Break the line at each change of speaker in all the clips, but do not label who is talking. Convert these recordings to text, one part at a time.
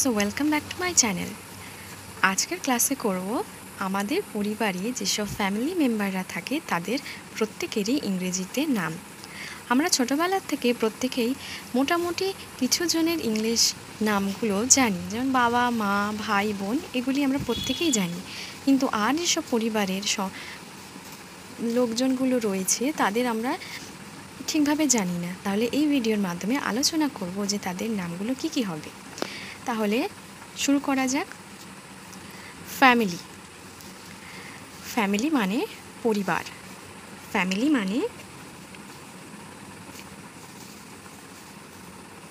So welcome back to my channel. আজকের ক্লাসে করব আমাদের পরিবারে যেসব ফ্যামিলি মেম্বাররা থাকে তাদের প্রত্যেকেরই ইংরেজিতে নাম। আমরা ছোটোবেলার থেকে প্রত্যেকেই মোটামুটি কিছু জনের ইংলিশ নামগুলো জানি, যেমন বাবা, মা, ভাই, বোন, এগুলি আমরা প্রত্যেকেই জানি। কিন্তু আর যেসব পরিবারের লোকজনগুলো রয়েছে তাদের আমরা ঠিকভাবে জানি না। তাহলে এই ভিডিওর মাধ্যমে আলোচনা করব যে তাদের নামগুলো কি কি হবে। তাহলে শুরু করা যাক। ফ্যামিলি। ফ্যামিলি মানে পরিবার। ফ্যামিলি মানে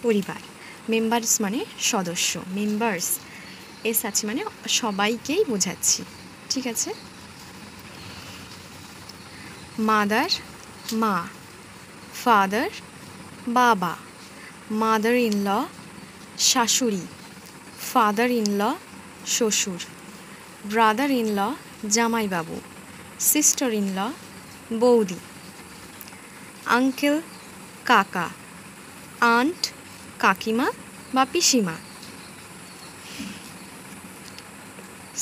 পরিবার। মেম্বার্স মানে সদস্য। মেম্বার্স এস আছে মানে সবাইকেই বোঝাচ্ছি, ঠিক আছে। মাদার মা, ফাদার বাবা, মাদার ইন ল শাশুড়ি, ফাদার ইন ল শ্বশুর, ব্রাদার ইন ল জামাইবাবু, সিস্টার ইন ল বৌদি, আঙ্কেল কাকা, আন্ট কাকিমা বা পিসিমা,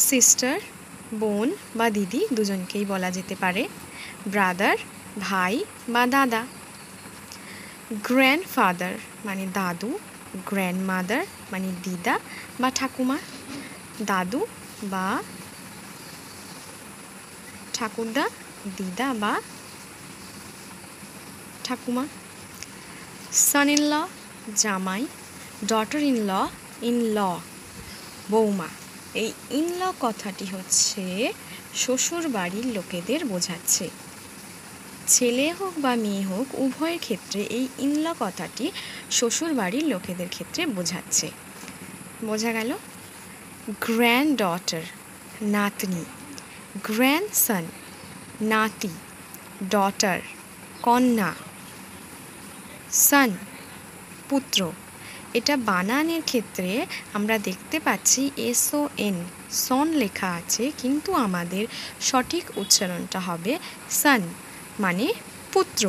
সিস্টার বোন বা দিদি, দুজনকেই বলা যেতে পারে, ব্রাদার ভাই বা দাদা, গ্র্যান্ডফাদার মানে দাদু, গ্র্যান্ডমাদার মানে দিদা বা ঠাকুমা, দাদু বা ঠাকুরদা, দিদা বা ঠাকুমা, সান ইন ল জামাই, ডটার ইন ল বৌমা। এই ইন ল কথাটি হচ্ছে শ্বশুর বাড়ির লোকেদের বোঝাচ্ছে। ছেলে হোক বা মেয়ে হোক উভয়ের ক্ষেত্রে এই ইন ল কথাটি শ্বশুর বাড়ির লোকেদের ক্ষেত্রে বোঝাচ্ছে। বোঝা গেল? গ্র্যান্ড ডটার নাতনি, গ্র্যান্ডসন নাতি, ডটার কন্যা, সান পুত্র। এটা বানানের ক্ষেত্রে আমরা দেখতে পাচ্ছি SON সন লেখা আছে, কিন্তু আমাদের সঠিক উচ্চারণটা হবে সান মানে পুত্র।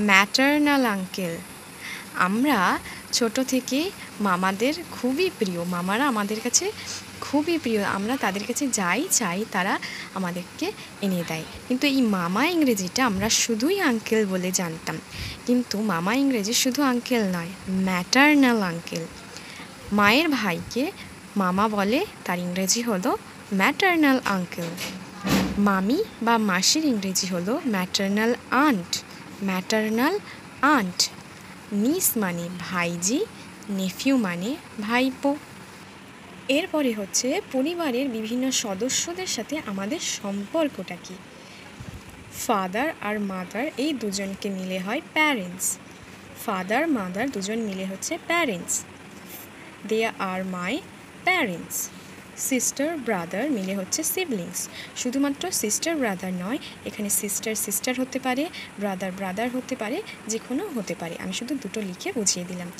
ম্যাটারনাল আঙ্কেল, আমরা ছোট থেকে মামাদের খুবই প্রিয়, মামারা আমাদের কাছে খুবই প্রিয়। আমরা তাদের কাছে যাই চাই তারা আমাদেরকে এনে দেয়। কিন্তু এই মামা ইংরেজিটা আমরা শুধুই আঙ্কেল বলে জানতাম, কিন্তু মামা ইংরেজি শুধু আঙ্কেল নয়, ম্যাটারনাল আঙ্কেল। মায়ের ভাইকে মামা বলে, তার ইংরেজি হলো ম্যাটারনাল আঙ্কেল। মামি বা মাসির ইংরেজি হলো ম্যাটারনাল আন্ট, ম্যাটারনাল আন্ট। নিস মানে ভাইজি, নেফিউ মানে ভাইপো। এরপরে হচ্ছে পরিবারের বিভিন্ন সদস্যদের সাথে আমাদের সম্পর্কটা কী। ফাদার আর মাদার এই দুজনকে মিলে হয় প্যারেন্টস। ফাদার মাদার দুজন মিলে হচ্ছে parents. They are my parents. Sister brother মিলে হচ্ছে সিবলিংস। শুধুমাত্র সিস্টার ব্রাদার নয়, এখানে সিস্টার সিস্টার হতে পারে, ব্রাদার ব্রাদার হতে পারে, যে কোনো হতে পারে। আমি শুধু দুটো লিখে বুঝিয়ে দিলাম,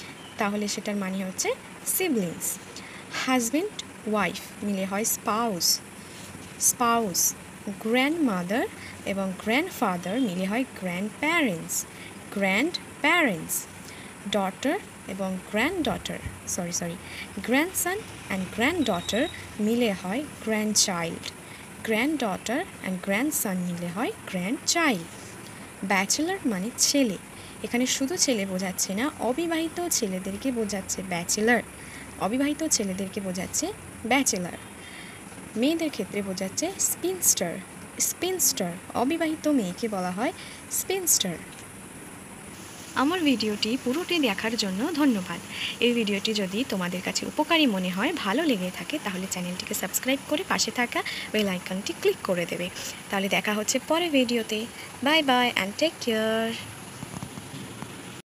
তাহলে সেটার মানে হচ্ছে সিবলিংস। হাজব্যান্ড ওয়াইফ মিলে হয় স্পাউস, স্পাউস। গ্র্যান্ডমাদার এবং গ্র্যান্ডফাদার মিলে হয় grand parents, grand parents. Daughter এবং গ্র্যান্ডসন অ্যান্ড গ্র্যান্ডডটার মিলে হয় গ্র্যান্ডচাইল্ড, গ্র্যান্ডডটার অ্যান্ড গ্র্যান্ডসন মিলে হয় গ্র্যান্ডচাইল্ড। ব্যাচেলর মানে ছেলে, এখানে শুধু ছেলে বোঝাচ্ছে না, অবিবাহিত ছেলেদেরকে বোঝাচ্ছে ব্যাচেলর, অবিবাহিত ছেলেদেরকে বোঝাচ্ছে ব্যাচেলর। মেয়েদের ক্ষেত্রে বোঝাচ্ছে স্পিনস্টার, স্পিনস্টার। অবিবাহিত মেয়েকে বলা হয় স্পিনস্টার। আমার ভিডিওটি পুরোটি দেখার জন্য ধন্যবাদ। এই ভিডিওটি যদি তোমাদের কাছে উপকারী মনে হয়, ভালো লেগে থাকে, তাহলে চ্যানেলটিকে সাবস্ক্রাইব করে পাশে থাকা বেল আইকনটি ক্লিক করে দেবে। তাহলে দেখা হচ্ছে পরের ভিডিওতে। Bye bye and take care.